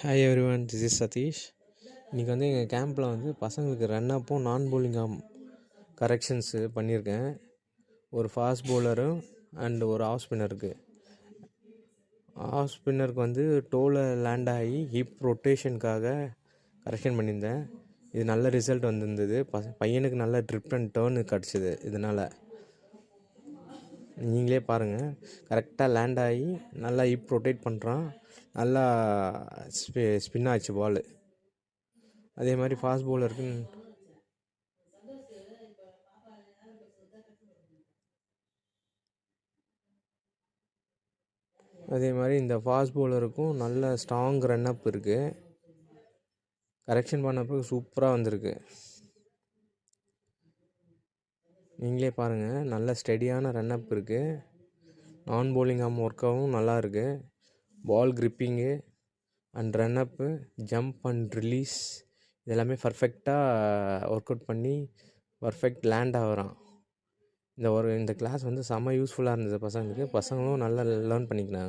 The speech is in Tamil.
Hi everyone, this is Satish. இன்றைக்கி எங்கள் கேம்பில் பசங்களுக்கு ரன் அப்பும் நான் bowling கரெக்ஷன்ஸு பண்ணியிருக்கேன். ஒரு ஃபாஸ்ட் பவுலரும் அண்டு ஒரு ஆஃப் ஸ்பின்னருக்கு. ஆஃப் ஸ்பின்னருக்கு டோவில் லேண்ட் ஆகி ஹிப் ரொட்டேஷனுக்காக கரெக்ஷன் பண்ணியிருந்தேன். இது நல்ல ரிசல்ட் வந்திருந்தது. பையனுக்கு நல்ல ட்ரிப் அண்ட் டேர்னு கிடச்சிது. இதனால் நீங்களே பாருங்கள், கரெக்டாக லேண்ட் ஆகி நல்லா ஹிப் ரொட்டேட் பண்ணுறான். நல்லா ஸ்பின் ஆச்சு பால். அதே மாதிரி ஃபாஸ்ட் பவுலருக்கு இந்த ஃபாஸ்ட் பவுலருக்கும் நல்ல ஸ்ட்ராங் ரன் அப் இருக்குது. கரெக்ஷன் பண்ணப்போ சூப்பராக வந்திருக்கு. நீங்களே பாருங்கள், நல்ல ஸ்டெடியான ரன் அப் இருக்குது. நான் bowling ஒர்க்காகவும் நல்லா இருக்குது. Ball gripping and run up, jump and release இதெல்லாமே பர்ஃபெக்டாக ஒர்க் அவுட் பண்ணி பர்ஃபெக்ட் லேண்ட் ஆகிறான். இந்த கிளாஸ் செம்ம யூஸ்ஃபுல்லாக இருந்தது பசங்களுக்கு. பசங்களும் நல்லா லேர்ன் பண்ணிக்கினாங்க.